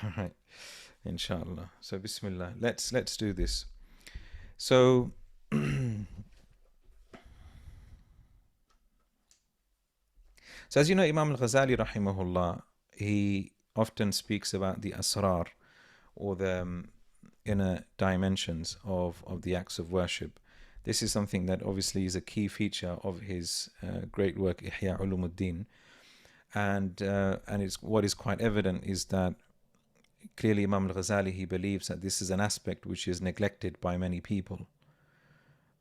All right, inshallah. So, Bismillah. Let's do this. So, so as you know, Imam Al-Ghazāli, rahimahullah, he often speaks about the asrar, or the inner dimensions of the acts of worship. This is something that obviously is a key feature of his great work, Iḥyāʼ Ulūm, and it's what is quite evident is that clearly Imam al-Ghazali, he believes that this is an aspect which is neglected by many people,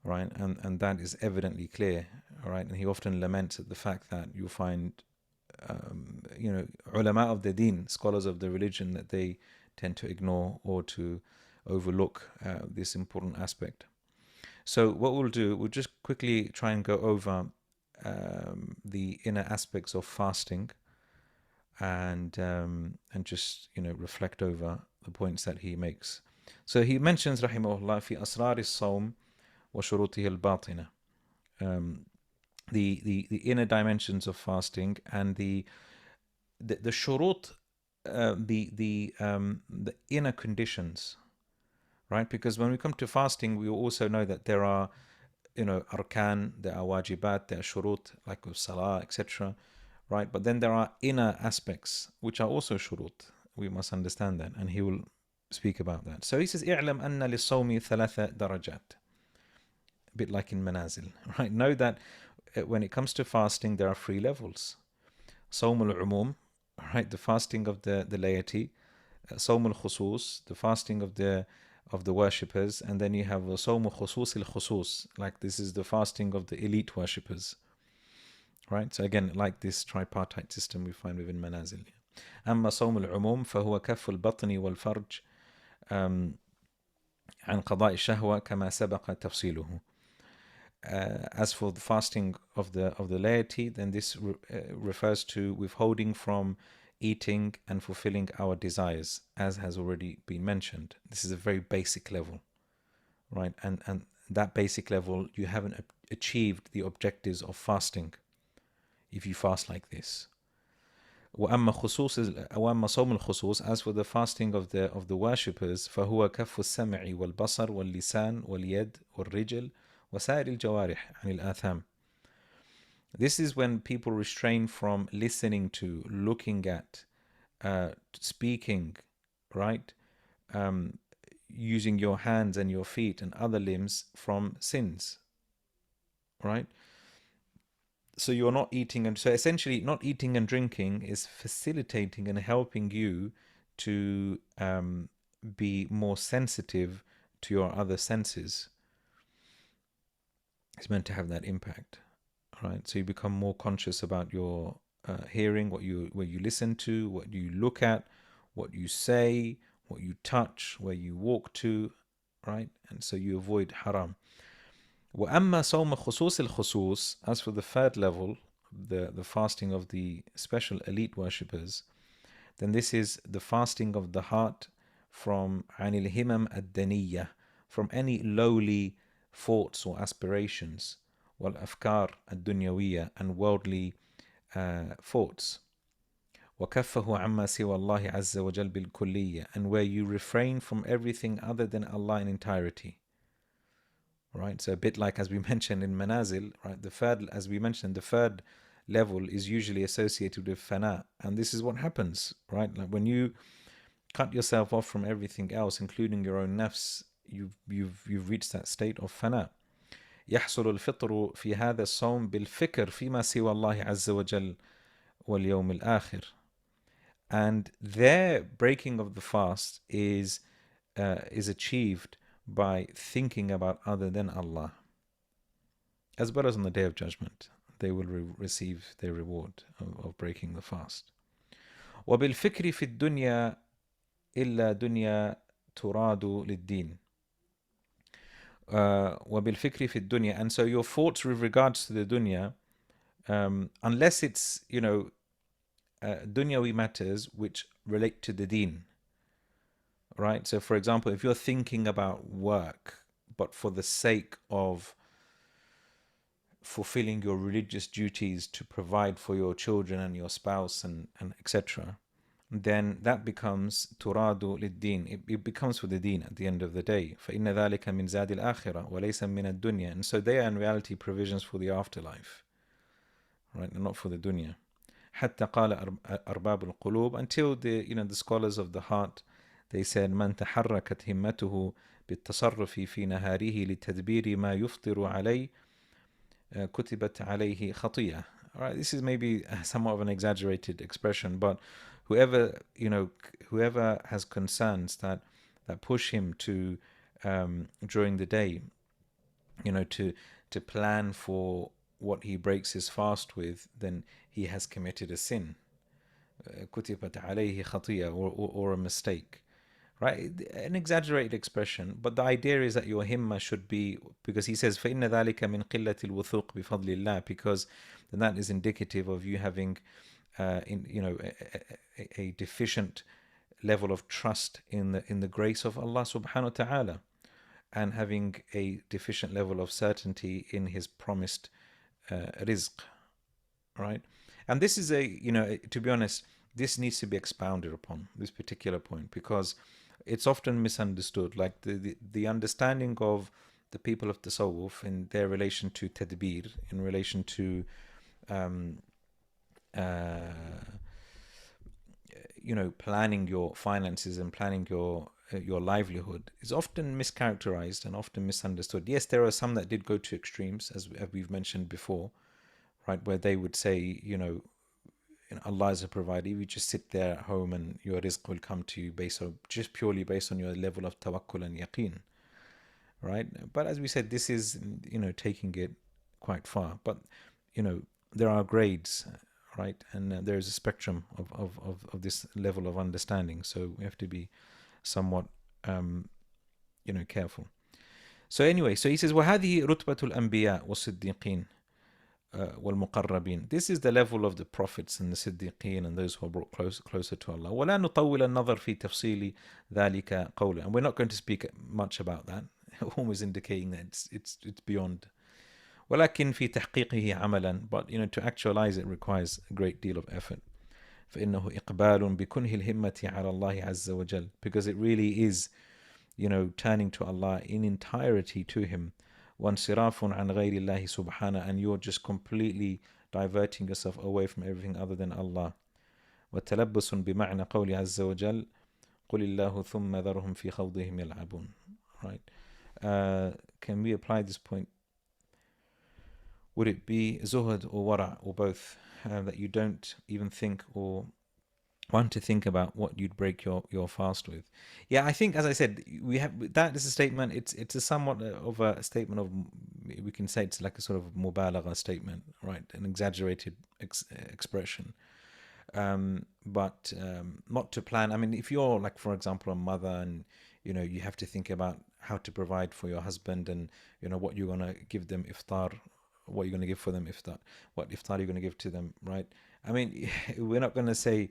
right? And that is evidently clear, right? And he often laments at the fact that you find, ulama of the deen, scholars of the religion, that they tend to ignore or to overlook this important aspect. So what we'll do, we'll just quickly try and go over the inner aspects of fasting, and just reflect over the points that he makes. So he mentions rahimahullah في أسرار الصوم وشروطه الباطنة, the inner dimensions of fasting and the shurut, the inner conditions, right? Because when we come to fasting, we also know that there are arkan, there are wajibat, there are shurut like with salah, etc., right? But then there are inner aspects which are also shurut. We must understand that, and he will speak about that. So he says, "اعلم أن للصوم ثلاث درجات." A bit like in manazil, right? Know that when it comes to fasting, there are three levels. صوم العموم, right? The fasting of the laity. صوم الخصوص, the fasting of the worshippers, and then you have صوم خصوص الخصوص, like this is the fasting of the elite worshippers. Right, so again, like this tripartite system we find within manazil. أما صوم العموم فهو كف البطن والفرج عن قضاء الشهوة كما سبق تفصيله. As for the fasting of the laity, then this refers to withholding from eating and fulfilling our desires, as has already been mentioned. This is a very basic level, right? And that basic level, you haven't achieved the objectives of fasting if you fast like this. وأما صوم الخصوص, as for the fasting of the worshippers, فهو كف السمع والبصر واللسان واليد والرجل وسائر الجوارح عن الآثام. This is when people restrain from listening to, looking at, speaking, right? Using your hands and your feet and other limbs from sins, right? So you're not eating, and so essentially not eating and drinking is facilitating and helping you to be more sensitive to your other senses. It's meant to have that impact, right? So you become more conscious about your hearing, what you listen to, what you look at, what you say, what you touch, where you walk to, right? And so you avoid haram. وأما صوم خصوص الخصوص, as for the third level, the fasting of the special elite worshippers, then this is the fasting of the heart from عن الهمم الدنية, from any lowly thoughts or aspirations, والأفكار الدنيوية, and worldly thoughts. وكفه عما سوى الله عز وجل بالكلية, and where you refrain from everything other than Allah in entirety. Right, so a bit like as we mentioned in manazil, right? The third, as we mentioned, the third level is usually associated with fana, and this is what happens, right? Like when you cut yourself off from everything else, including your own nafs, you've reached that state of fana. يحصل الفطر في هذا الصوم بالفكر فيما سوى الله عز وجل واليوم الآخر. And their breaking of the fast is achieved by thinking about other than Allah, as well as on the Day of Judgment. They will receive their reward of breaking the fast. وبالفكر في الدنيا إلا دنيا تراد للدين. وبالفكر في الدنيا, and so your thoughts with regards to the dunya, unless it's dunyawi matters which relate to the deen, right? So for example, if you're thinking about work but for the sake of fulfilling your religious duties to provide for your children and your spouse and etc., then that becomes turadu lid-din. It becomes for the deen at the end of the day. فَإِنَّ ذَلِكَ مِنْ زَادِ الْآخِرَةِ وَلَيْسَ مِنَ الدُّنْيَا. And so they are in reality provisions for the afterlife, right, and not for the dunya. حتى قال أرباب القلوب, until the scholars of the heart, they said من تحركت همته بالتصرف في نهاره لتدبير ما يفطر عليه كتبت عليه خطيئة. All right, this is maybe somewhat of an exaggerated expression, but whoever has concerns that push him to during the day, to plan for what he breaks his fast with, then he has committed a sin. كتبت عليه خطيئة, or a mistake. Right, an exaggerated expression, but the idea is that your himma should be, because he says فَإِنَّ ذَلِكَ مِنْ قِلَّةِ الْوُثُوقِ بِفَضْلِ اللَّهِ, because then that is indicative of you having a deficient level of trust in the grace of Allah subhanahu wa ta'ala, and having a deficient level of certainty in his promised rizq, right? And this is to be honest, this needs to be expounded upon, this particular point, because it's often misunderstood. Like the understanding of the people of Tasawwuf in their relation to tadbir, in relation to planning your finances and planning your livelihood, is often mischaracterized and often misunderstood. Yes, there are some that did go to extremes, as we've mentioned before, right, where they would say, Allah is a provider. You just sit there at home and your rizq will come to you purely based on your level of tawakkul and yaqeen, right? But as we said, this is taking it quite far. But there are grades, right? And there is a spectrum of this level of understanding. So we have to be somewhat careful. So anyway, so he says, وَهَذِهِ رُتْبَةُ الْأَنْبِيَاءِ وَالصِّدِّيقِينَ والمقربين. This is the level of the prophets and the siddiqeen and those who are brought closer to Allah. ولا نطول النظر في تفصيل ذلك قولا. And we're not going to speak much about that, always indicating that it's beyond. ولكن في تحقيقه عملا, but to actualize it requires a great deal of effort. فإنه إقبال بكنه الهمة على الله عز وجل, because it really is turning to Allah in entirety to him. وانصراف عن غير الله سبحانه, and you're just completely diverting yourself away from everything other than Allah. وتلبس بمعنى قول عز وجل قل الله ثم ذرهم في خوضهم يلعبون. Right? Can we apply this point? Would it be zuhud or wara, or both, that you don't even think or want to think about what you'd break your fast with? Yeah, I think, as I said, we have that is a statement. It's a somewhat of a statement of, we can say it's like a sort of mubalagha statement, right? An exaggerated expression. But not to plan. I mean, if you're like, for example, a mother, and you have to think about how to provide for your husband, and what you're gonna give them iftar, what you're gonna give for them iftar, what iftar you're gonna give to them, right? I mean, we're not gonna say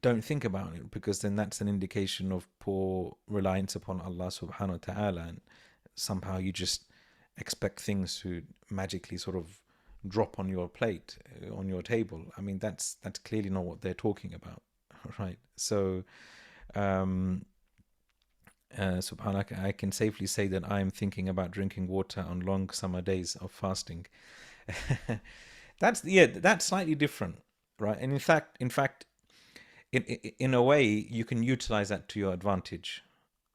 don't think about it, because then that's an indication of poor reliance upon Allah subhanahu wa ta'ala, and somehow you just expect things to magically sort of drop on your plate, on your table. I mean, that's clearly not what they're talking about, right? So subhanallah, I can safely say that I'm thinking about drinking water on long summer days of fasting. That's slightly different, right? And in fact, in a way, you can utilize that to your advantage,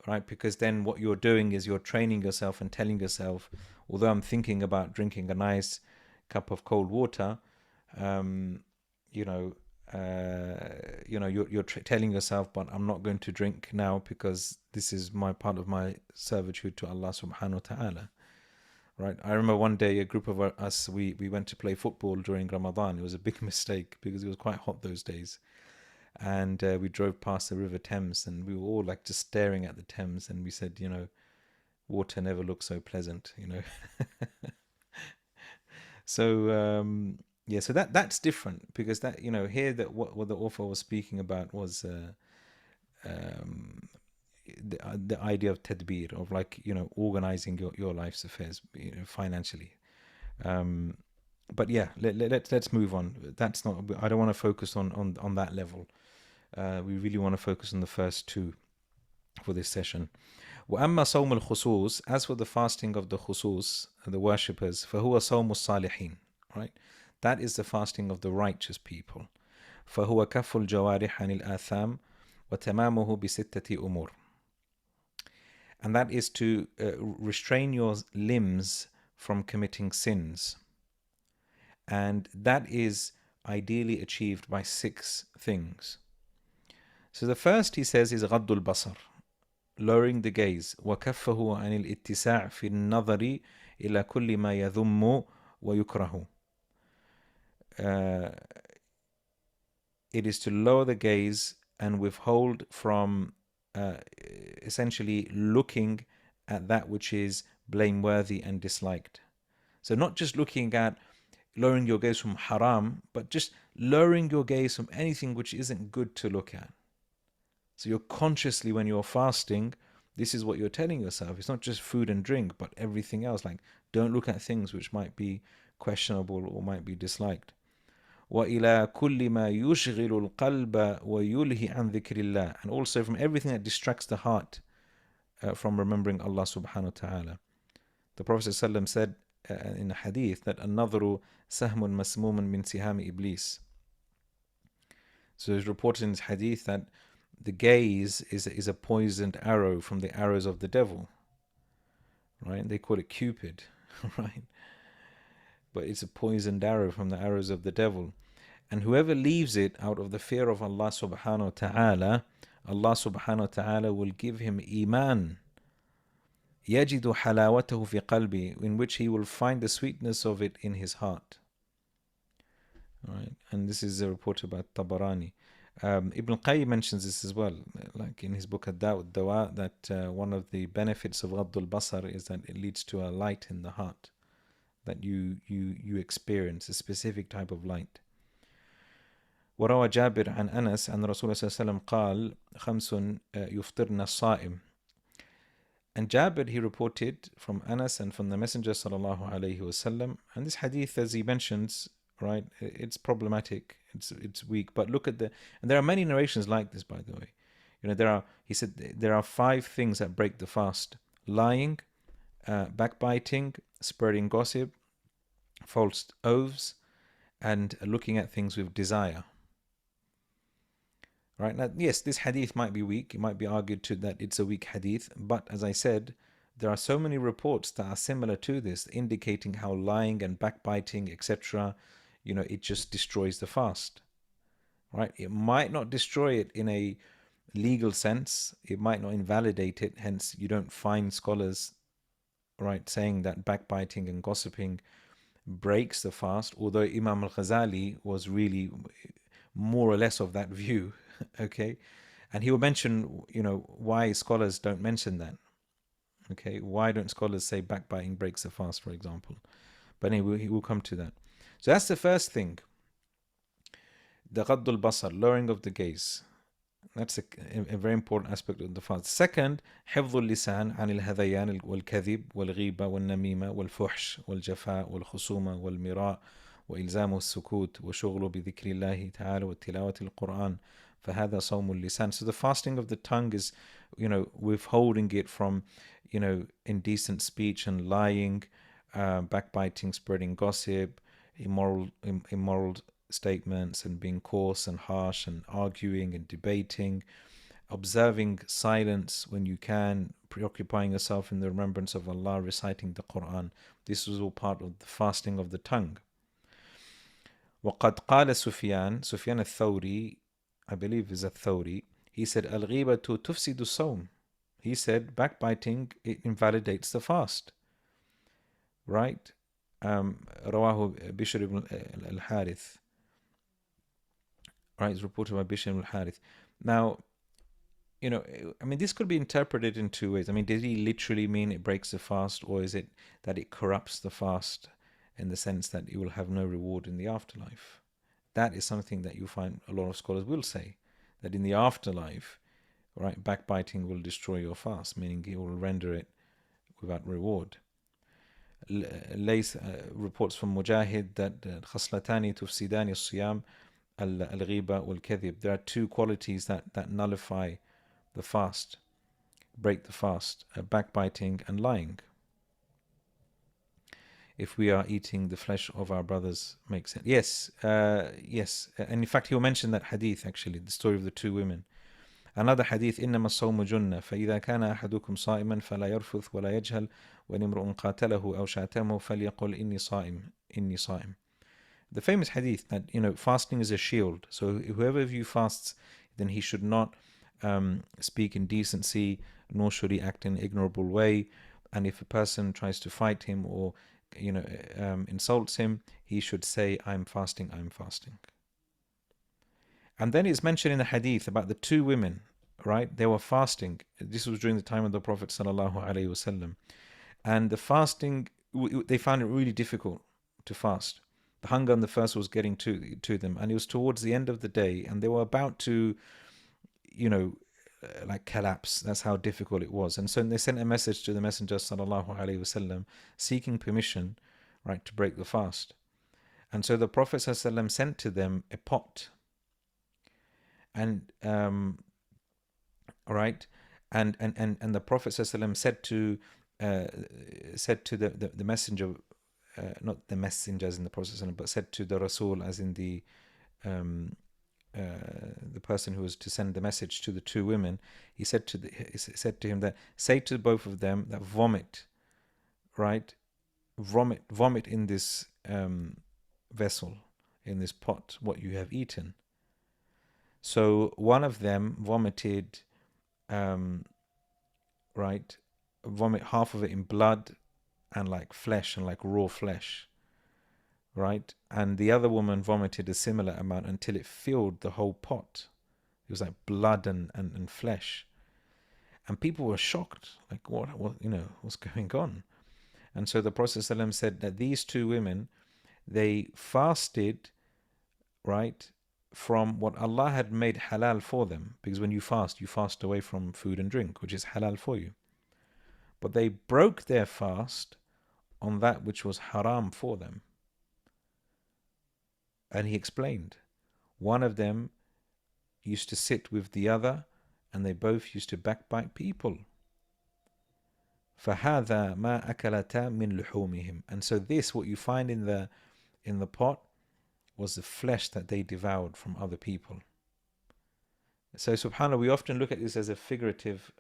right? Because then what you're doing is you're training yourself and telling yourself, although I'm thinking about drinking a nice cup of cold water, you're telling yourself, but I'm not going to drink now because this is my part of my servitude to Allah subhanahu wa ta'ala. Right. I remember one day a group of us, we went to play football during Ramadan. It was a big mistake because it was quite hot those days. And we drove past the River Thames, and we were all like just staring at the Thames, and we said, water never looks so pleasant, So so that's different, because that here that what the author was speaking about was the idea of tadbir, of like organizing your life's affairs financially. But yeah, let's move on. That's not, I don't want to focus on that level. We really want to focus on the first two for this session. وأما صوم الخصوص, as for the fasting of the khusus, the worshippers, فهو صوم الصالحين, right? That is the fasting of the righteous people. فهو كف الجوارح عن الآثام وتمامه بستة أمور. And that is to restrain your limbs from committing sins. And that is ideally achieved by 6 things. So the first, he says, is غض البصر, lowering the gaze. وكفه عن الاتساع في النظر إلى كل ما يذم ويكره. It is to lower the gaze and withhold from essentially looking at that which is blameworthy and disliked. So not just looking at lowering your gaze from haram, but just lowering your gaze from anything which isn't good to look at. So you're consciously, when you're fasting, this is what you're telling yourself. It's not just food and drink, but everything else. Like, don't look at things which might be questionable or might be disliked. وَإِلَى كُلِّ مَا يُشْغِلُ الْقَلْبَ وَيُلْهِ عَنْ ذِكْرِ اللَّهِ, and also from everything that distracts the heart from remembering Allah subhanahu wa ta'ala. The Prophet ﷺ said in a hadith that النظر سهم مسموم من سهام إبليس. So it's reported in this hadith that the gaze is a poisoned arrow from the arrows of the devil, right? They call it Cupid, right? But it's a poisoned arrow from the arrows of the devil. And whoever leaves it out of the fear of Allah subhanahu wa ta'ala, Allah subhanahu wa ta'ala will give him iman. يَجِدُ حَلَاوَتَهُ فِي قَلْبِهِ, in which he will find the sweetness of it in his heart. Right? And this is a report about Tabarani. Ibn Qayyim mentions this as well, like in his book Ad-Da'u Ad-Dawa, that one of the benefits of Ghadul Basar is that it leads to a light in the heart, that you experience a specific type of light. وروى جابر عن أنس أن رسول الله صلى الله عليه وسلم قال خمس يفطرن الصائم. And Jabir, he reported from Anas and from the Messenger sallallahu alaihi wasallam. And this hadith, as he mentions, right, it's problematic, it's weak. But look at and there are many narrations like this, by the way. You know, he said there are 5 things that break the fast: lying, backbiting, spreading gossip, false oaths, and looking at things with desire. Right, now, yes, this hadith might be weak. It might be argued to that it's a weak hadith. But as I said, there are so many reports that are similar to this, indicating how lying and backbiting, etc., it just destroys the fast. Right? It might not destroy it in a legal sense. It might not invalidate it. Hence, you don't find scholars, right, saying that backbiting and gossiping breaks the fast. Although Imām Ghazāli was really more or less of that view. Okay, and he will mention, why scholars don't mention that. Okay, why don't scholars say backbiting breaks the fast, for example? But anyway, he will come to that. So that's the first thing. The Ghaddul Basar, lowering of the gaze. That's a very important aspect of the fast. Second, حفظ اللسان عن الهذيان والكذب والغيبة والنميمة والفحش والجفاء والخصومة والمراء وإلزام السكوت وشغل بذكر الله تعالى وتلاوة القرآن. فهذا صوم اللسان. So the fasting of the tongue is, withholding it from, indecent speech and lying, backbiting, spreading gossip, immoral statements, and being coarse and harsh and arguing and debating, observing silence when you can, preoccupying yourself in the remembrance of Allah, reciting the Quran. This was all part of the fasting of the tongue. وقد قال سفيان الثوري, I believe is a Thawri, he said, Al-ghibatu tufsidu sawm. He said, backbiting, it invalidates the fast. Right? Rawahu Bishr ibn al-Harith. Right, it's reported by Bishr ibn al-Harith. Now, this could be interpreted in 2 ways. Did he literally mean it breaks the fast, or is it that it corrupts the fast in the sense that it will have no reward in the afterlife? That is something that you find a lot of scholars will say, that in the afterlife, right, backbiting will destroy your fast, meaning it will render it without reward. Lays reports from Mujahid that خصلتان تفسدان الصيام al-ghiba wal-kadhib. There are two qualities that nullify the fast, break the fast: backbiting and lying. If we are eating the flesh of our brothers, makes sense. Yes, yes. And in fact, he'll mention that hadith, actually, the story of the two women. Another hadith: إنما الصوم جنة فإذا كان أحدكم صائما فلا يرفث ولا يجهل وإن امرؤ قاتله أو شاتمه فليقل إني صائم إني صائم. The famous hadith that, fasting is a shield. So whoever of you fasts, then he should not speak in decency, nor should he act in an ignorable way. And if a person tries to fight him or insults him, he should say, I'm fasting, I'm fasting. And then it's mentioned in the hadith about the two women, right? They were fasting. This was during the time of the Prophet sallallahu alaihi wasallam. And the fasting, they found it really difficult to fast. The hunger on the first was getting to them, and it was towards the end of the day, and they were about to, like collapse. That's how difficult it was. And so they sent a message to the Messenger sallallahu alaihi wasallam, seeking permission, right, to break the fast. And so the Prophet sallallahu alaihi wasallam sent to them a pot, and right, and the Prophet sallallahu alaihi wasallam said to the messenger. Not the messengers in the process, but said to the Rasul, as in the person who was to send the message to the two women. He said to him that, say to both of them that vomit, right? Vomit in this vessel, in this pot, what you have eaten. So one of them vomited, right? Vomit half of it in blood and like flesh and like raw flesh, right? And the other woman vomited a similar amount until it filled the whole pot. It was like blood and flesh. And people were shocked, like what what's going on? And so the Prophet ﷺ said that these two women, they fasted, right, from what Allah had made halal for them, because when you fast away from food and drink, which is halal for you. But they broke their fast on that which was haram for them. And he explained, one of them used to sit with the other, and they both used to backbite people. فَهَذَا مَا أَكَلَتَا مِنْ لُحُومِهِمْ. And so this, what you find in the pot, was the flesh that they devoured from other people. So subhanAllah, we often look at this as a figurative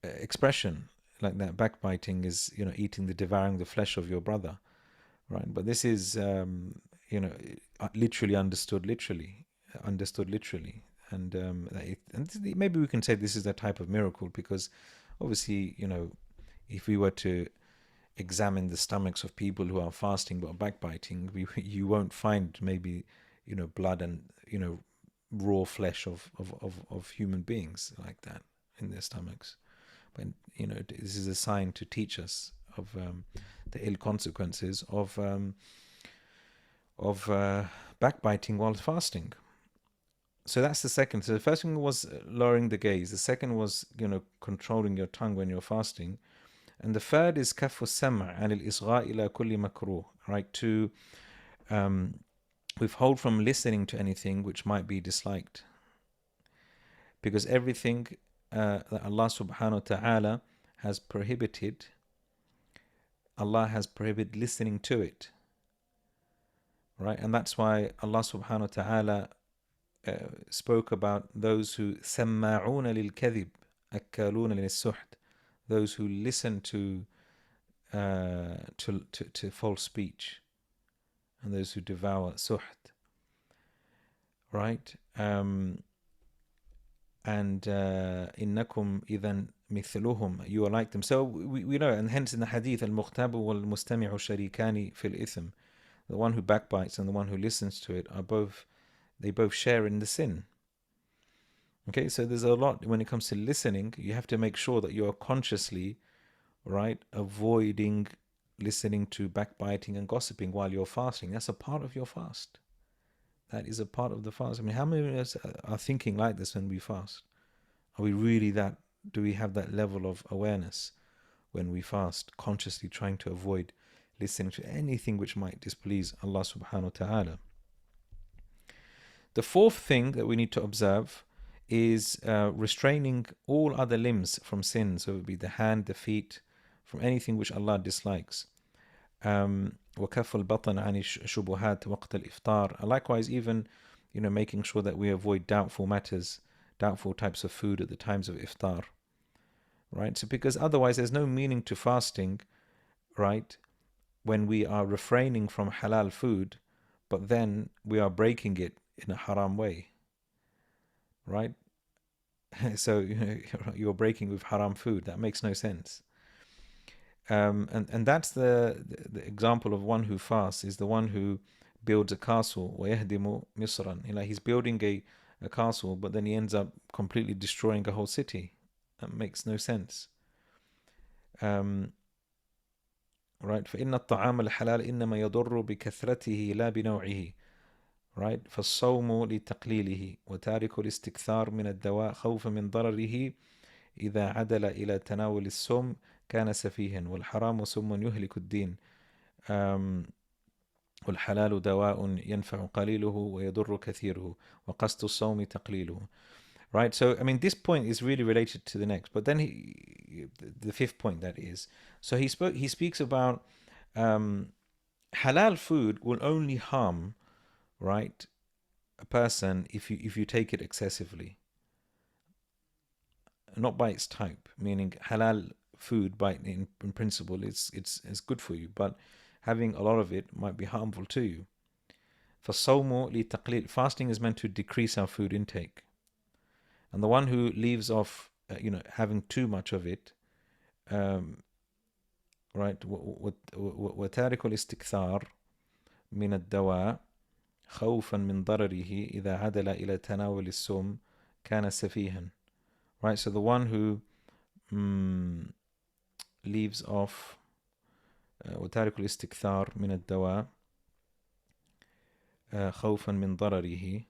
expression, like that backbiting is, eating devouring the flesh of your brother, right? But this is, literally understood literally. And maybe we can say this is a type of miracle, because obviously, if we were to examine the stomachs of people who are fasting but backbiting, you won't find maybe, blood and, raw flesh of human beings like that in their stomachs. But this is a sign to teach us of the ill consequences of backbiting while fasting. So that's the second. So the first one was lowering the gaze. The second was controlling your tongue when you're fasting, and the third is كف السمع عن الإصغاء إلى كل مكروه. Right, to withhold from listening to anything which might be disliked, because everything that Allah subhanahu wa ta'ala has prohibited, Allah has prohibited listening to it, right? And that's why Allah subhanahu wa ta'ala spoke about those who سَمَّاعُونَ لِلْكَذِبِ أَكَّالُونَ لِلسُّحْتِ, those who listen to false speech, and those who devour suht, right? And إنكم إذا مثلهم, you are like them. So we know, and hence in the hadith, المغتاب والمستمع شريكان في الإثم, the one who backbites and the one who listens to it they both share in the sin. Okay, so there's a lot when it comes to listening. You have to make sure that you are consciously, right, avoiding listening to backbiting and gossiping while you're fasting. That's a part of your fast. That is a part of the fast. I mean, how many of us are thinking like this when we fast? Are we really do we have that level of awareness when we fast, consciously trying to avoid listening to anything which might displease Allah subhanahu wa ta'ala? The fourth thing that we need to observe is restraining all other limbs from sin. So it would be the hand, the feet, from anything which Allah dislikes. وكف البطن عن الشبهات وقت الإفطار. Likewise, even making sure that we avoid doubtful matters, doubtful types of food at the times of iftar. Right? So because otherwise there's no meaning to fasting, right? When we are refraining from halal food, but then we are breaking it in a haram way. Right? So you're breaking with haram food. That makes no sense. And that's the example of one who fasts, is the one who builds a castle. وَيَهْدِمُ مِصْرًا. He's building a castle, but then he ends up completely destroying a whole city. That makes no sense. Right? فإن الطعام الحلال إنما يضر بكثرته لا بنوعه. Right? فالصوم لتقليله وتارك الاستكثار من الدواء خوفا من ضرره إذا عدل إلى تناول السم كان سفيها والحرام سم يهلك الدين والحلال دواء ينفع قليله ويضر كثيره وقصد الصوم تقليله. Right, so I mean this point is really related to the next, but then the fifth point, that is, so he speaks about halal food will only harm, right, a person if you take it excessively, not by its type, meaning halal food in principle it's good for you, but having a lot of it might be harmful to you. فَالصَّوْمُ لِتَقْلِيل. Fasting is meant to decrease our food intake. And the one who leaves off, having too much of it, right, وَتَارِكُ الْإِسْتِكْثَارِ مِنَ الدَّوَاءِ خوفا من ضرره إذا عدل إلى تناول السم كان سفيها. Right, so the one who leaves off وتارك الاستكثار من الدواء خوفا من ضرره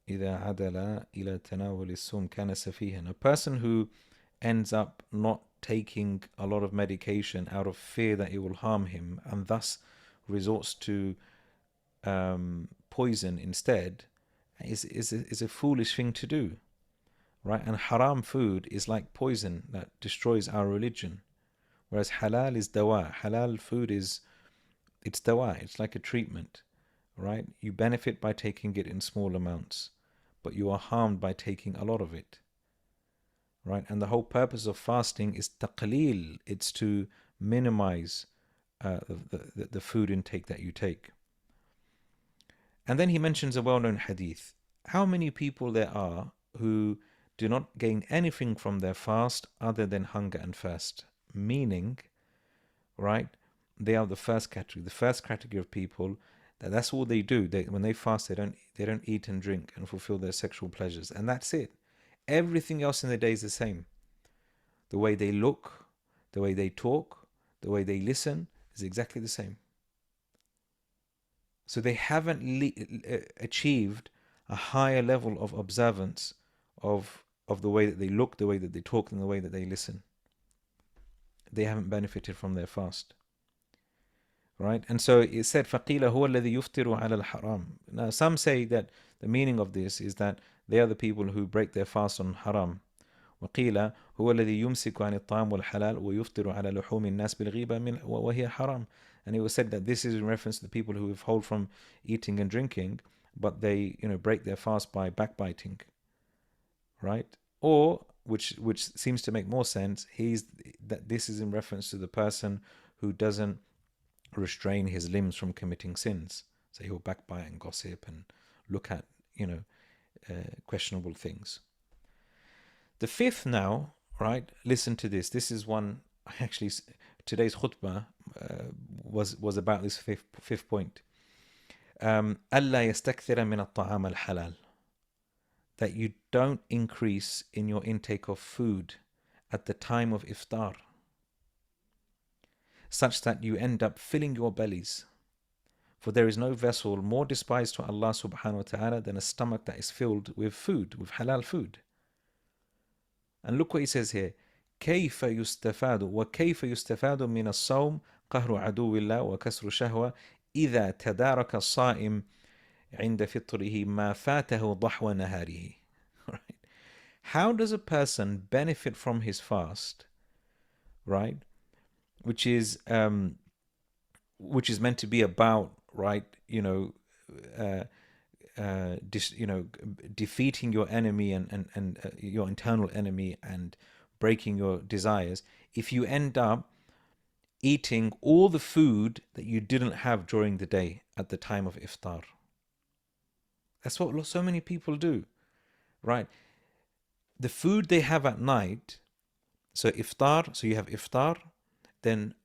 إذا عدل إلى تناول السم كان سفيها. A person who ends up not taking a lot of medication out of fear that it will harm him and thus resorts to poison instead is a foolish thing to do. Right? And haram food is like poison that destroys our religion. Whereas halal is dawa. Halal food it's dawa. It's like a treatment. Right? You benefit by taking it in small amounts, but you are harmed by taking a lot of it. Right? And the whole purpose of fasting is taqleel. It's to minimize the food intake that you take. And then he mentions a well-known hadith. How many people there are who do not gain anything from their fast other than hunger and thirst? Meaning, right, they are the first category. The first category of people, that's all they do. When they fast, they don't eat and drink and fulfill their sexual pleasures, and that's it. Everything else in the day is the same. The way they look, the way they talk, the way they listen is exactly the same. So they haven't achieved a higher level of observance of the way that they look, the way that they talk, and the way that they listen. They haven't benefited from their fast. Right? And so it said, فَقِيلَ هُوَ الَّذِي يُفْطِرُ عَلَى الْحَرَامِ. Now some say that the meaning of this is that they are the people who break their fast on haram. وقيل هو الذي يمسك عن الطعام والحلال ويفطر على لحوم الناس بالغيبة وهي حرام. And it was said that this is in reference to the people who withhold from eating and drinking, but they break their fast by backbiting. Right? Or which seems to make more sense, that this is in reference to the person who doesn't restrain his limbs from committing sins. So he'll backbite and gossip and look at questionable things. The fifth now, right? Listen to this. This is one. Actually, today's khutbah was about this fifth point. ألا يستكثر من الطعام الحلال. That you don't increase in your intake of food at the time of iftar, such that you end up filling your bellies. For there is no vessel more despised to Allah subhanahu wa ta'ala than a stomach that is filled with food, with halal food. And look what he says here. كيف يستفاد وكيف يستفاد من الصوم قهر عدو الله وكسر شهوة إذا تدارك الصائم عند فطره ما فاته ضحو نهاره. Right? How does a person benefit from his fast, right? Which is meant to be about, right? Uh, defeating your enemy and your internal enemy and breaking your desires. If you end up eating all the food that you didn't have during the day at the time of iftar. That's what so many people do, right? The food they have at night, so iftar, so you have iftar, then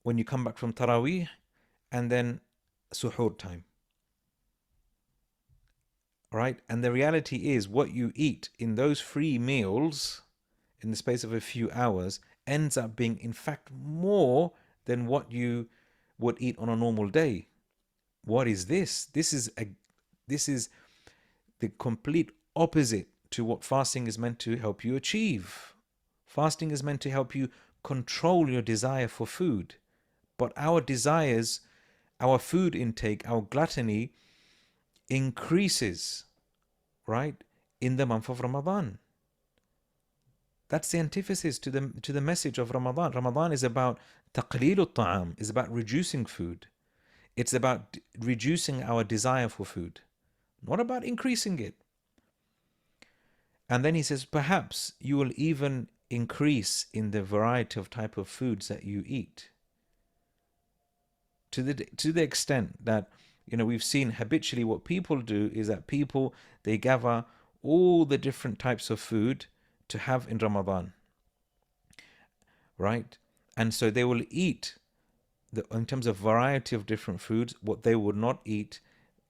when you come back from Taraweeh, and then suhoor time. Right? And the reality is what you eat in those 3 meals in the space of a few hours ends up being, in fact, more than what you would eat on a normal day. What is this? This is the complete opposite to what fasting is meant to help you achieve. Fasting is meant to help you control your desire for food. But our desires, our food intake, our gluttony increases, right, in the month of Ramadan. That's the antithesis to the message of Ramadan. Ramadan is about taqleel al-ta'am, is about reducing food. It's about reducing our desire for food, not about increasing it. And then he says, perhaps you will even increase in the variety of type of foods that you eat. To the extent that, we've seen habitually what people do is that they gather all the different types of food to have in Ramadan, right? And so they will eat, in terms of variety of different foods, what they would not eat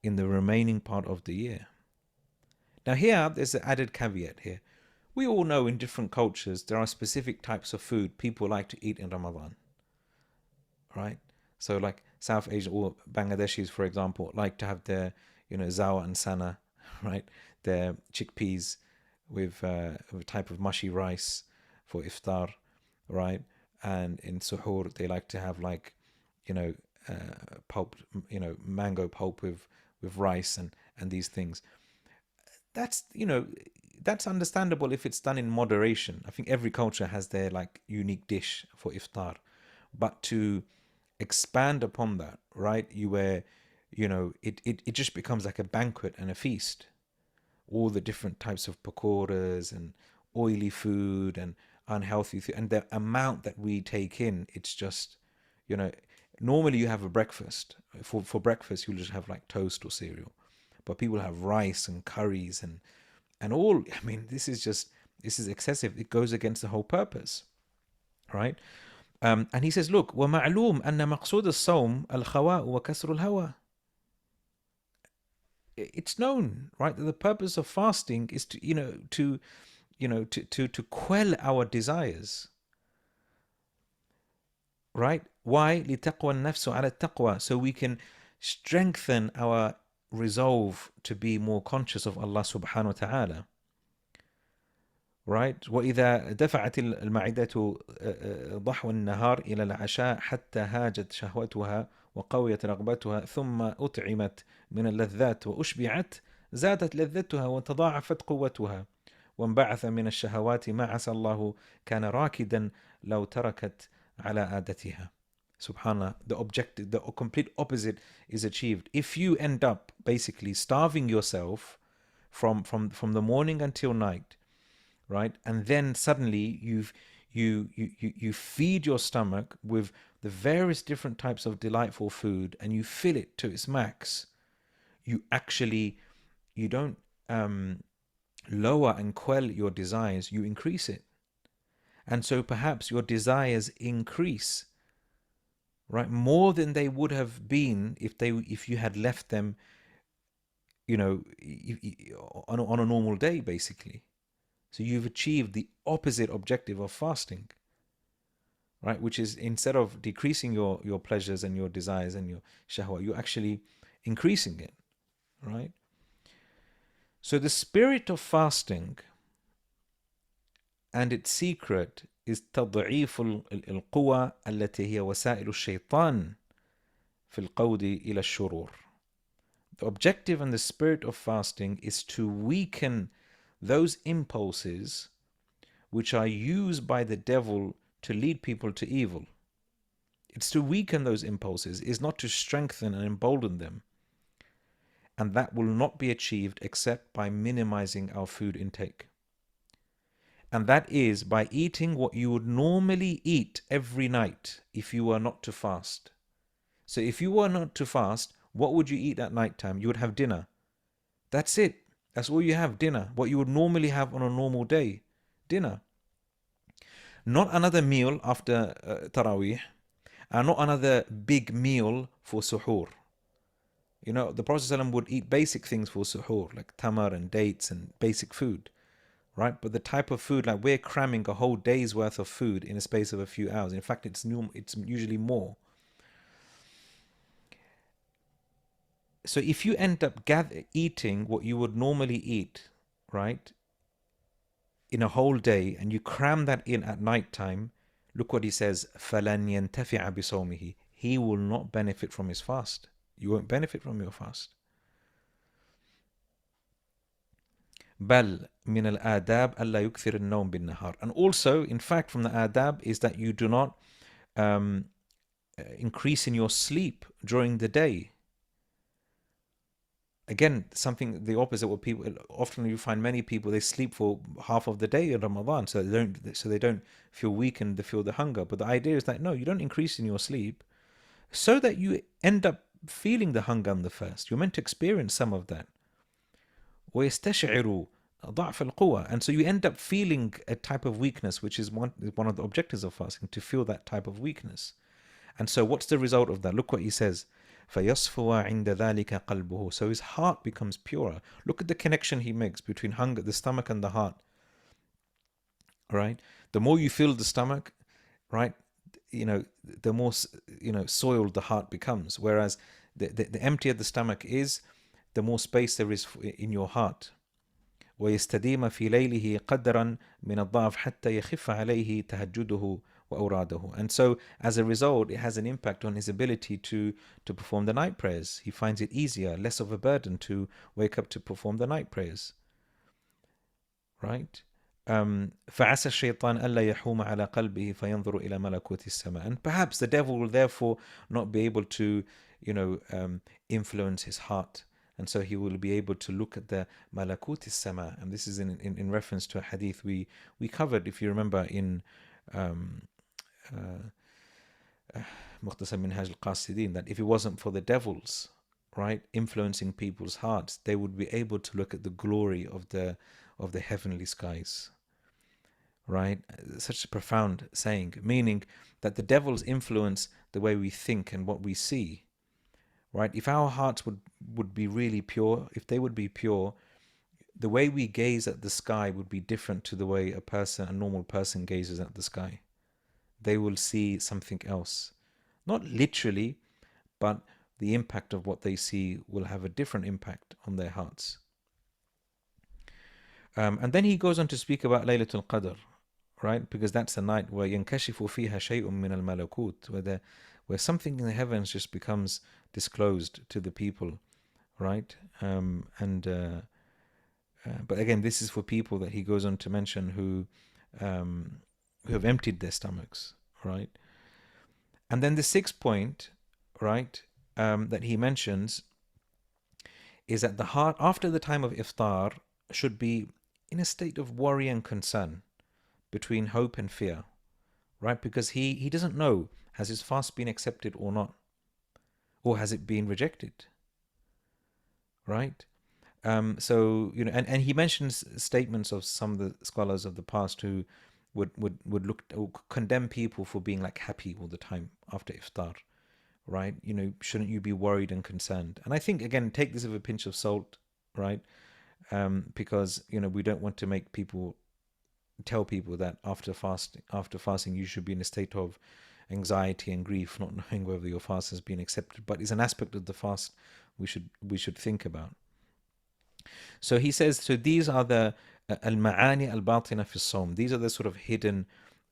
in the remaining part of the year. Now here, there's an added caveat here. We all know in different cultures, there are specific types of food people like to eat in Ramadan, right? So like South Asia or Bangladeshis, for example, like to have their, zawa and sana, right? Their chickpeas with a type of mushy rice for iftar, right? And in suhoor, they like to have like, pulp, mango pulp with rice and these things. That's, that's understandable if it's done in moderation. I think every culture has their like unique dish for iftar. But to expand upon that, right? It just becomes like a banquet and a feast. All the different types of pakoras and oily food and unhealthy food, and the amount that we take in, it's just, normally you have a breakfast. For breakfast, you'll just have like toast or cereal. But people have rice and curries and all. I mean, this is excessive. It goes against the whole purpose, right? And he says, look, وَمَعْلُومٌ أَنَّ مَقْصُودَ الصَّوْمِ الْخَوَاءُ وَكَسْرُ الْهَوَى. It's known, right, that the purpose of fasting is to quell our desires, right? Why? لِتَقْوَى النَّفْسُ عَلَى التَّقْوَى, so we can strengthen our resolve to be more conscious of Allah subhanahu wa ta'ala. Right? وإذا دفعت المعدة ضحو النهار إلى العشاء حتى هاجت شهوتها وقويت رغبتها ثم أطعمت من اللذات وأشبعت زادت لذتها وتضاعفت قوتها وانبعث من الشهوات ما عسى الله كان راكدا لو تركت على عادتها. Subhanallah, the complete opposite is achieved. If you end up basically starving yourself from the morning until night, right, and then suddenly you feed your stomach with the various different types of delightful food and you fill it to its max, you don't lower and quell your desires, you increase it. And so perhaps your desires increase, right, more than they would have been if you had left them, on a normal day, basically. So you've achieved the opposite objective of fasting, right? Which is, instead of decreasing your pleasures and your desires and your shahwa, you're actually increasing it, right? So the spirit of fasting and its secret is تضعيف القوى التي هي وسائل الشيطان في القود إلى الشرور. The objective and the spirit of fasting is to weaken those impulses which are used by the devil to lead people to evil. It's to weaken those impulses, is not to strengthen and embolden them. And that will not be achieved except by minimizing our food intake. And that is by eating what you would normally eat every night if you were not to fast. So if you were not to fast, what would you eat at night time? You would have dinner. That's it. That's all you have, dinner. What you would normally have on a normal day, dinner. Not another meal after Taraweeh, and not another big meal for suhoor. You know, the Prophet ﷺ would eat basic things for suhoor, like tamar and dates and basic food, right? But the type of food, like we're cramming a whole day's worth of food in a space of a few hours. In fact, it's usually more. So if you end up eating what you would normally eat, right, in a whole day, and you cram that in at night time, look what he says, فَلَنْ يَنْتَفِعَ بِصَوْمِهِ. He will not benefit from his fast. You won't benefit from your fast. بَلْ مِنَ الْآدَابِ أَلَّا يُكْثِرِ النَّوْمِ بِالنَّهَارِ. And also, in fact, from the adab is that you do not increase in your sleep during the day. Again, something the opposite. What people often, you find many people, they sleep for half of the day in Ramadan, so they don't feel weak and they feel the hunger. But the idea is that no, you don't increase in your sleep, so that you end up feeling the hunger on the first. You're meant to experience some of that. وَيَسْتَشْعِرُ ضَعْفَ الْقُوَّةِ. And so you end up feeling a type of weakness, which is one of the objectives of fasting, to feel that type of weakness. And so what's the result of that? Look what he says. فَيَصْفُوَ عِنْدَ ذَلِكَ قَلْبُهُ. So his heart becomes purer. Look at the connection he makes between hunger, the stomach and the heart. Right? The more you fill the stomach, right, the more, soiled the heart becomes. Whereas the emptier the stomach is, the more space there is in your heart. وَيَسْتَدِيمَ فِي لَيْلِهِ قَدْرًا مِنَ الضَّعْفِ حَتَّى يَخِفَّ عَلَيْهِ تَهَجُّدُهُ وَأَوْرَادُهُ. And so, as a result, it has an impact on his ability to perform the night prayers. He finds it easier, less of a burden to wake up to perform the night prayers. Right? فَعَسَى الشَّيْطَانَ أَلَّا يَحُومَ عَلَى قَلْبِهِ فَيَنْظُرُ إِلَى مَلَكُوتِ السَّمَاءِ. And perhaps the devil will therefore not be able to, influence his heart. And so he will be able to look at the malakut as-sama. And this is in reference to a hadith we covered, if you remember, in Mukhtasar Minhaj al-Qasidin, that if it wasn't for the devils, right, influencing people's hearts, they would be able to look at the glory of the heavenly skies. Right? Such a profound saying, meaning that the devils influence the way we think and what we see. Right? If our hearts would be really pure, if they would be pure, the way we gaze at the sky would be different to the way a normal person gazes at the sky. They will see something else. Not literally, but the impact of what they see will have a different impact on their hearts. And then he goes on to speak about Laylatul Qadr, right? Because that's the night where ينكشف فيها شيء من الملكوت, where something in the heavens just becomes disclosed to the people, right? But again, this is for people that he goes on to mention who have emptied their stomachs, right? And then the sixth point, right, that he mentions is that the heart, after the time of iftar, should be in a state of worry and concern, between hope and fear, right? Because he doesn't know, has his fast been accepted or not? Or has it been rejected? Right? So, and he mentions statements of some of the scholars of the past who would look or condemn people for being like happy all the time after iftar, right? Shouldn't you be worried and concerned? And I think, again, take this with a pinch of salt, right? Because, we don't want to make people tell people that after fasting you should be in a state of anxiety and grief, not knowing whether your fast has been accepted. But it's an aspect of the fast we should think about. So he says, so these are the al-ma'ani al-batina fi as-sawm. These are the sort of hidden,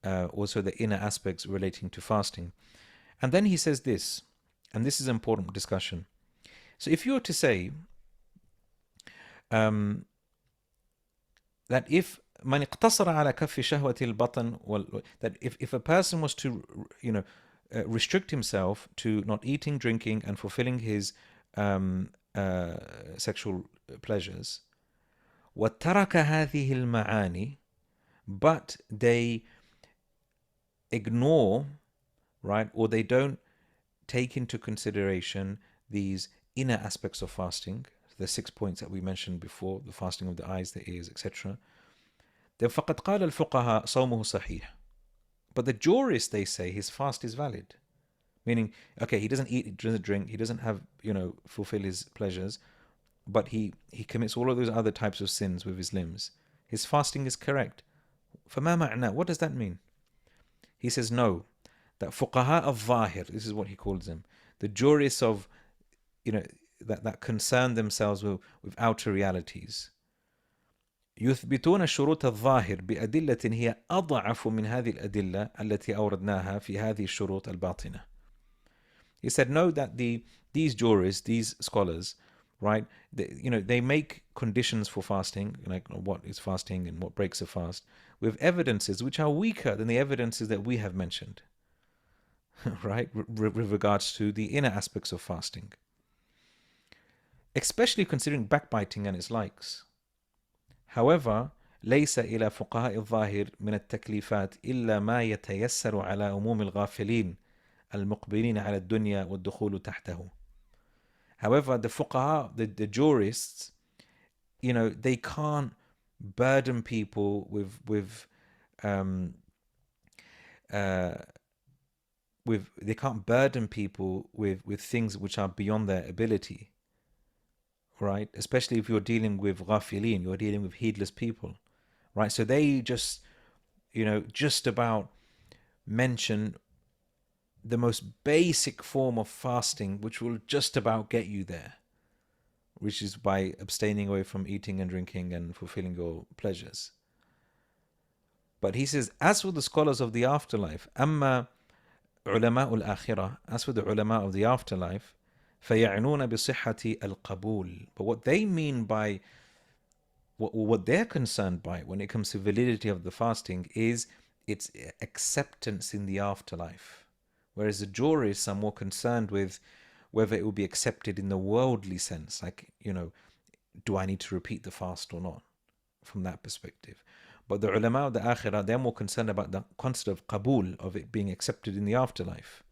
also the inner aspects relating to fasting. And then he says this, and this is an important discussion. So if you were to say um, that if من اقتصر على كف شهوة البطن that if a person was to, restrict himself to not eating, drinking, and fulfilling his sexual pleasures, وترك هذه المعاني, but they ignore, right, or they don't take into consideration these inner aspects of fasting, the 6 points that we mentioned before, the fasting of the eyes, the ears, etc., then فقد قال الفقهاء صومه صحيح. But the jurists, they say his fast is valid. Meaning, okay, he doesn't eat, he doesn't drink, he doesn't have, fulfill his pleasures, but he commits all of those other types of sins with his limbs. His fasting is correct. فما معنى? What does that mean? He says no. That fuqaha al-zahir, this is what he calls them, the jurists of, that concern themselves with outer realities. يثبتون شروط الظاهر بأدلة هي أضعف من هذه الأدلة التي أوردناها في هذه الشروط الباطنة. He said no, that these jurists, these scholars, right, they make conditions for fasting, like what is fasting and what breaks a fast, with evidences which are weaker than the evidences that we have mentioned, right, with regards to the inner aspects of fasting, especially considering backbiting and its likes. However, ليس إلى فقهاء الظاهر من التكليفات إلا ما يتيسر على عموم الغافلين المقبلين على الدنيا والدخول تحته. However, the fuqaha, the jurists, they can't burden people they can't burden people with things which are beyond their ability, right? Especially if you're dealing with ghafilin, you're dealing with heedless people, right? So they just about mention the most basic form of fasting, which will just about get you there, which is by abstaining away from eating and drinking and fulfilling your pleasures. But he says, as for the scholars of the afterlife, أما علماء الآخرة, as for the ulama of the afterlife, فيعنون بصحة القبول. But what they mean by, what they're concerned by when it comes to validity of the fasting is its acceptance in the afterlife. Whereas the jurists are more concerned with whether it will be accepted in the worldly sense, like, do I need to repeat the fast or not, from that perspective. But the ulama of the akhirah, they're more concerned about the concept of qabul, of it being accepted in the afterlife.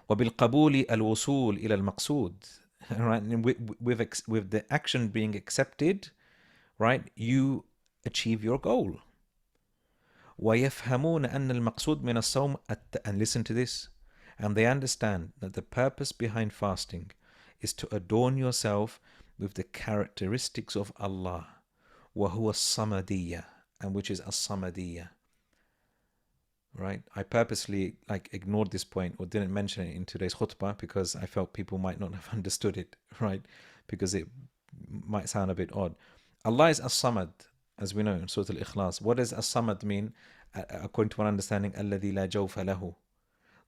وبالقبول الوصول إلى المقصود, right? And with the action being accepted, right, you achieve your goal. ويفهمون أن المقصود من الصوم, and listen to this, and they understand that the purpose behind fasting is to adorn yourself with the characteristics of Allah, وهو الصمدية, and which is as-samadiyya. Right? I purposely ignored this point or didn't mention it in today's khutbah because I felt people might not have understood it, right? Because it might sound a bit odd. Allah is as-samad, as we know in Surah Al-Ikhlas. What does as-samad mean? According to one understanding, الذي لا جوف له,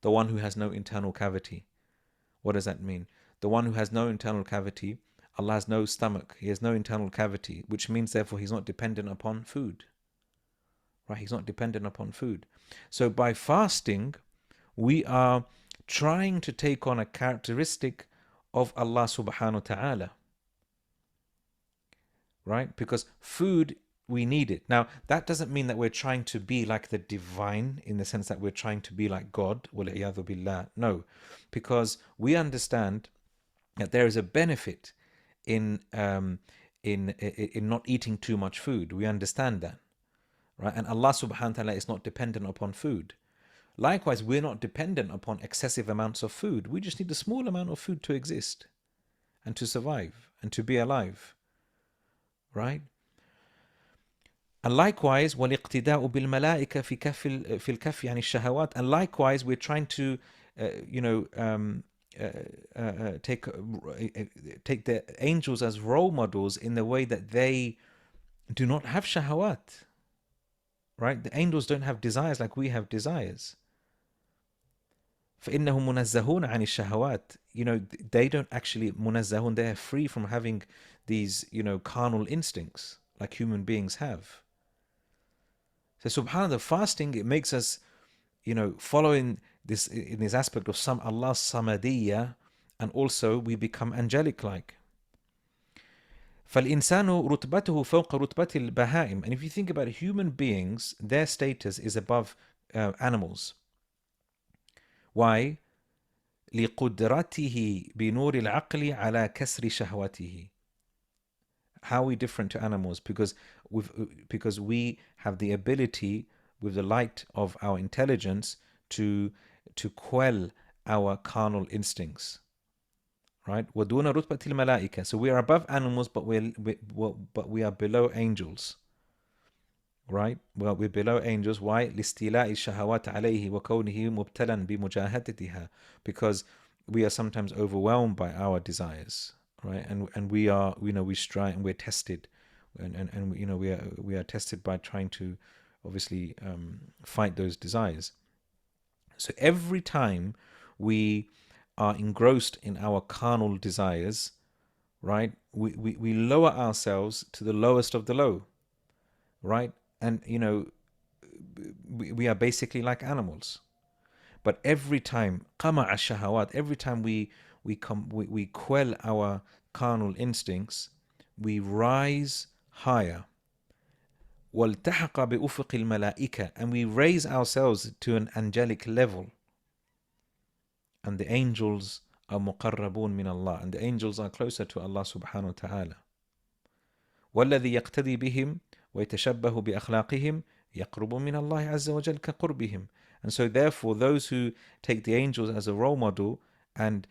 the one who has no internal cavity. What does that mean? The one who has no internal cavity, Allah has no stomach, he has no internal cavity, which means therefore he's not dependent upon food. Right? He's not dependent upon food. So by fasting, we are trying to take on a characteristic of Allah subhanahu wa ta'ala. Right? Because food, we need it. Now, that doesn't mean that we're trying to be like the divine in the sense that we're trying to be like God. وَالْعِيَاذُ بِاللَّهِ. No. Because we understand that there is a benefit in not eating too much food. We understand that. Right? And Allah subhanahu wa ta'ala is not dependent upon food. Likewise, we're not dependent upon excessive amounts of food. We just need a small amount of food to exist and to survive and to be alive. Right? And likewise, وَالِاقْتِدَاءُ بِالْمَلَائِكَةِ فِي الْكَفِّ عَنِ الشَّهَوَاتِ. And likewise, we're trying to, take the angels as role models in the way that they do not have shahawat. Right? The angels don't have desires like we have desires. فإنهم منزهون عن الشهوات. They don't actually منزهون, they're free from having these, carnal instincts like human beings have. So subhanAllah, fasting, it makes us, following this in this aspect of some Allah's samadiyya, and also we become angelic like. فالإنسان رتبته فوق رتبة البهائم. And if you think about it, human beings, their status is above animals. Why? لقدرته بنور العقل على كسر شهوته. How are we different to animals? Because we have the ability, with the light of our intelligence, to quell our carnal instincts. Right? وَدُونَ رُتْبَةِ الْمَلَائِكَةِ. So we are above animals, but we are below angels. Right? Well, we're below angels. Why? لِاسْتِيلَاءِ الشَّهَوَاتِ عَلَيْهِ وَكَوْنِهِ مُبْتَلًا بِمُجَاهَدَتِهَا. Because we are sometimes overwhelmed by our desires. Right? And we are, we strive and we're tested. And we are tested by trying to obviously fight those desires. So every time we are engrossed in our carnal desires, right, we lower ourselves to the lowest of the low, right? And we are basically like animals. But every time qama' ash-shahawat, every time we quell our carnal instincts, we rise higher. وَالْتَحَقَ بِأُفُقِ الْمَلَائِكَةِ, and we raise ourselves to an angelic level. And the angels are مقربون من Allah, and the angels are closer to Allah subhanahu wa ta'ala. والذي يقتدي بهم ويتشبه بأخلاقهم يقرب من الله عز وجل كقربهم. And so therefore those who take the angels as a role model and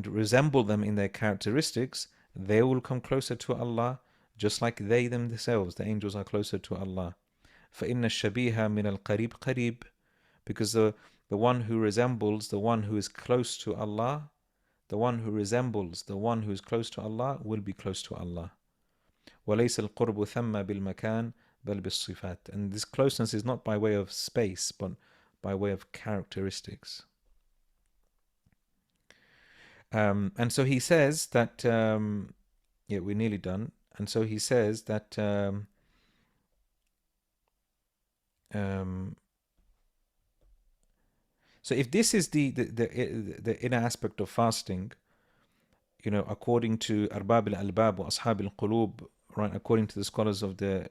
resemble them in their characteristics, they will come closer to Allah just like they themselves, the angels, are closer to Allah. فإن الشبيه من القريب قريب. Because the one who resembles the one who is close to Allah, the one who resembles the one who is close to Allah will be close to Allah. وَلَيْسَ الْقُرْبُ ثَمَّ بِالْمَكَانِ بَلْ بِالصِّفَاتِ. And this closeness is not by way of space, but by way of characteristics. And so he says that, yeah, we're nearly done. And so he says that so if this is the inner aspect of fasting, according to Arbab al-Albab wa Ashab al-Qulub, right, according to the scholars of the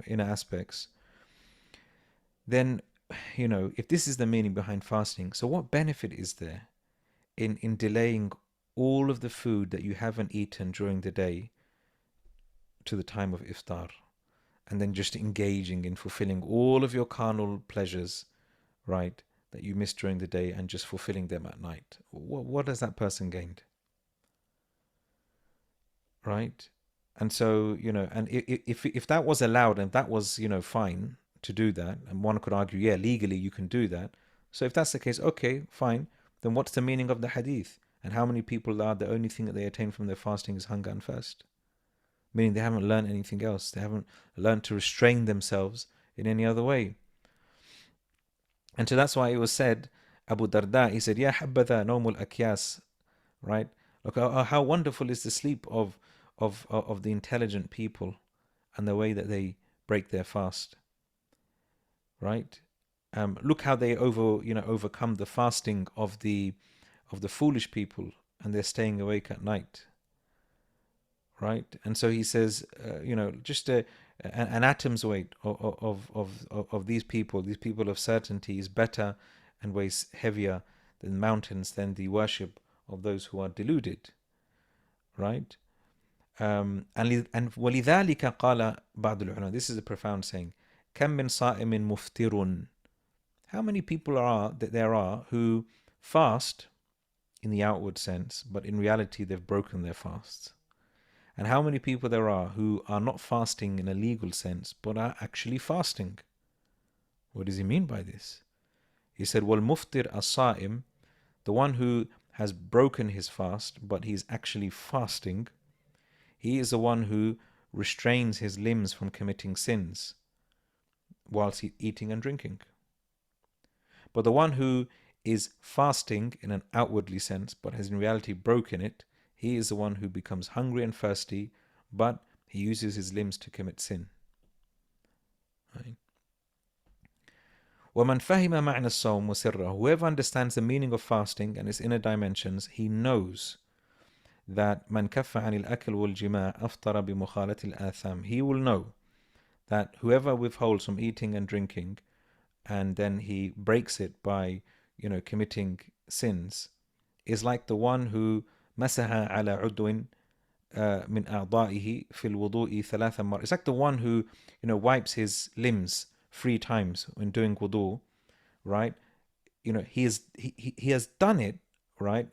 inner aspects, then, if this is the meaning behind fasting, so what benefit is there in delaying all of the food that you haven't eaten during the day to the time of iftar, and then just engaging in fulfilling all of your carnal pleasures, right, that you missed during the day, and just fulfilling them at night? What has that person gained? Right? And so, and if that was allowed, and that was, fine to do that, and one could argue, yeah, legally you can do that. So if that's the case, okay, fine. Then what's the meaning of the hadith? And how many people are the only thing that they attain from their fasting is hunger and thirst? Meaning they haven't learned anything else. They haven't learned to restrain themselves in any other way. And so that's why it was said, Abu Darda, he said, Ya habbadha nawmul akyas, right? Look, how wonderful is the sleep of the intelligent people, and the way that they break their fast, right? Look how they overcome the fasting of the foolish people, and they're staying awake at night, right? And so he says, just an atom's weight of these people of certainty is better and weighs heavier than mountains, than the worship of those who are deluded, right? And وَلِذَلِكَ قَالَ بَعْضُ الْعُلَمَاء, this is a profound saying, كَمْ مِنْ صَائِمٍ مُفْتِرٌ. How many people there are who fast in the outward sense, but in reality they've broken their fasts? And how many people there are who are not fasting in a legal sense, but are actually fasting? What does he mean by this? He said, وَالْمُفْتِرْ الصَّائِمْ, the one who has broken his fast, but he's actually fasting, he is the one who restrains his limbs from committing sins whilst eating and drinking. But the one who is fasting in an outwardly sense, but has in reality broken it, he is the one who becomes hungry and thirsty, but he uses his limbs to commit sin. Right? وَمَنْ فَهِمَ مَعْنَى الصَّوْمِ وَسِرَّهُ, whoever understands the meaning of fasting and its inner dimensions, he knows that مَنْ كَفَّ عَنِ الْأَكْلِ وَالْجِمَاعِ أَفْطَرَ بِمُخَالَةِ الْآثَامِ, he will know that whoever withholds from eating and drinking and then he breaks it by, committing sins, is like the one who مسح على عضو من أعضائه في الوضوء ثلاث مرات. It's like the one who, wipes his limbs 3 times when doing wudu, right? He has done it, right?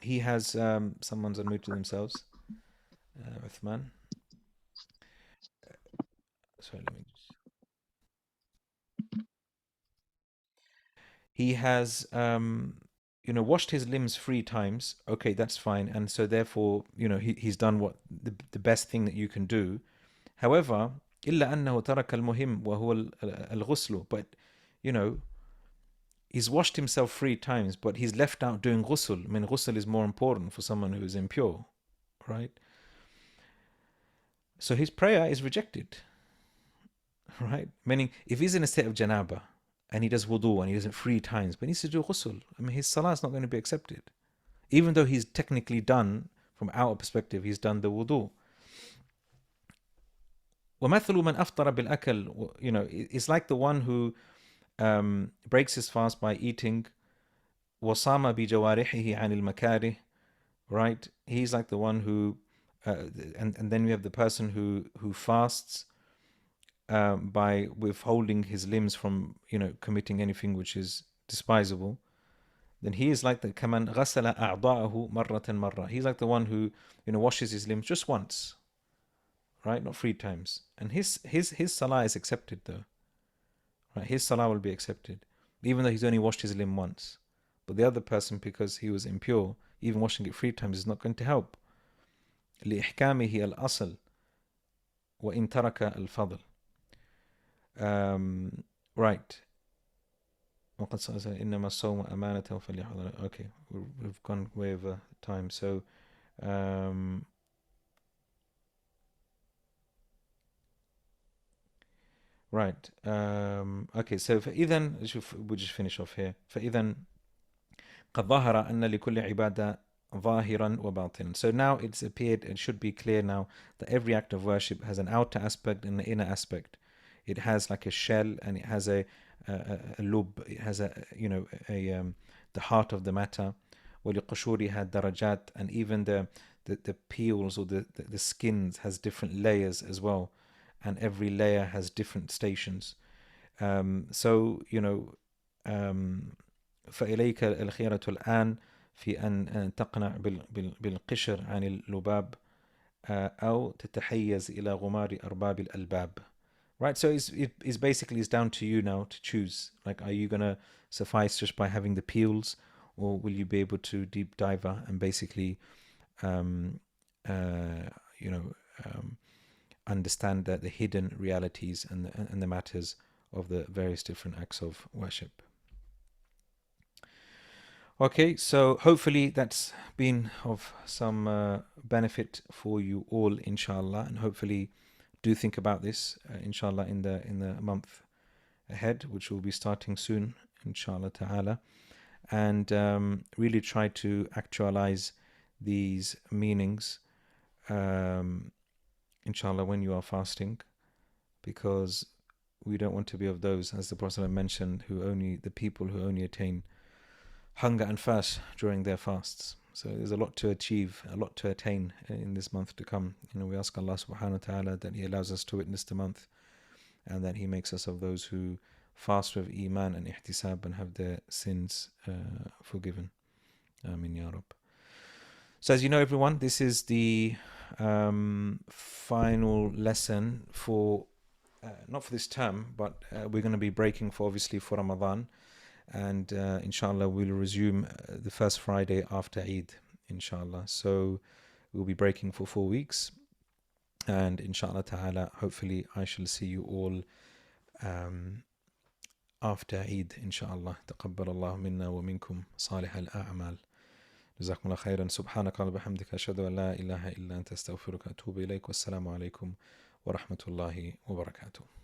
He has, someone's unmuted themselves. Uthman. Sorry, let me just. He has, washed his limbs 3 times. Okay, that's fine. And so therefore, he's done what the best thing that you can do. However, إلا أنه ترك المهم وهو الغسل. But, he's washed himself 3 times, but he's left out doing ghusl. I mean, ghusl is more important for someone who is impure, right? So his prayer is rejected, right? Meaning, if he's in a state of janaba and he does wudu and he does it 3 times, but he needs to do ghusl, I mean, his salah is not going to be accepted. Even though he's technically done, from our perspective, he's done the wudu. وَمَثْلُ مَنْ أَفْطَرَ بِالْأَكَلِ, it's like the one who breaks his fast by eating. وَصَامَ بِجَوَارِحِهِ عَنِ الْمَكَارِهِ, right? He's like the one who, and then we have the person who fasts by withholding his limbs from, committing anything which is despisable. Then he is like the كَمَنْ غَسَلَ أَعْضَاءَهُ مَرَّةً مَرَّةً. He's like the one who, washes his limbs just once, right? Not 3 times. And his salah is accepted though. Right? His salah will be accepted, even though he's only washed his limb once. But the other person, because he was impure, even washing it 3 times is not going to help. لإحكامه الأصل وإن ترك الفضل. Right. وقد سأل إنما الصوم أمانة فليحضر. Okay, we've gone way over time. So, right. Okay, so فإذا we'll just finish off here. فإذا قد ظهر أن لكل عبادة ظاهرا وباطنا. So now it's appeared, it should be clear now, that every act of worship has an outer aspect and an inner aspect. It has like a shell and it has a lub, it has the heart of the matter. ولقشورها درجات, and even the peels or the skins has different layers as well, and every layer has different stations. So فإليك الخيرة الآن في أن تقنع بالقشر عن اللباب أو تتحيز إلى غمار أرباب الألباب. Right, so it's basically down to you now to choose. Like, are you going to suffice just by having the peels, or will you be able to deep dive and basically, understand that the hidden realities and the matters of the various different acts of worship. Okay, so hopefully that's been of some benefit for you all, inshallah, and hopefully do think about this, inshallah, in the month ahead, which will be starting soon, inshallah ta'ala, and really try to actualize these meanings, inshallah, when you are fasting, because we don't want to be of those, as the Prophet mentioned, the people who only attain hunger and thirst during their fasts. So there's a lot to achieve, a lot to attain in this month to come. We ask Allah subhanahu wa ta'ala that He allows us to witness the month, and that He makes us of those who fast with iman and ihtisab and have their sins forgiven. Amin ya Rabb. So as you know, everyone, this is the final lesson for, not for this term, but we're going to be breaking for Ramadan. And inshallah we'll resume the first Friday after Eid, inshallah. So we'll be breaking for 4 weeks, and inshallah ta'ala, hopefully I shall see you all after Eid, inshallah. تقبل الله منا ومنكم صالح الأعمال. جزاكم الله خيرا. سبحانك اللهم وبحمدك أشهد أن لا إله إلا أنت أستغفرك وأتوب إليك. والسلام عليكم ورحمة الله وبركاته.